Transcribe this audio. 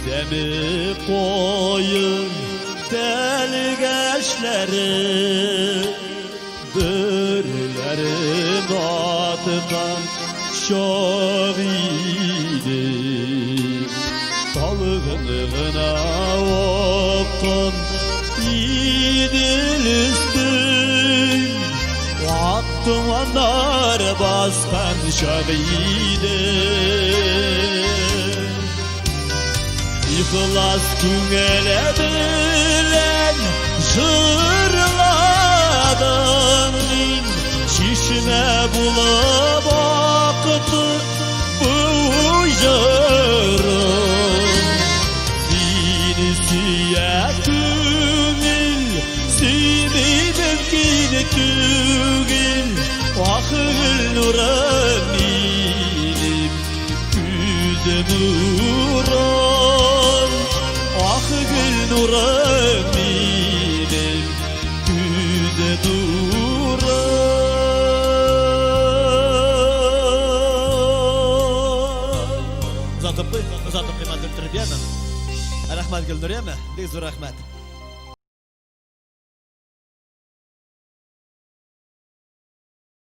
Demi koyun delgeçleri Dürlerin atıkan şahidi Dalgınlığına okun idil üstün Vaktımanlar baskan şahidi İhlas küngele bilen jırladın Şişine bulup akıtı bu jırın Seni süye küngül Sümidin gidi tügül Vakıl nurun ilim Güzüm nurun Vakıl nurun ilim Güzüm nurun Uzatıp kıymetli Türbiye'nin Rahmet Gülnuriye mi? Deyzu rahmet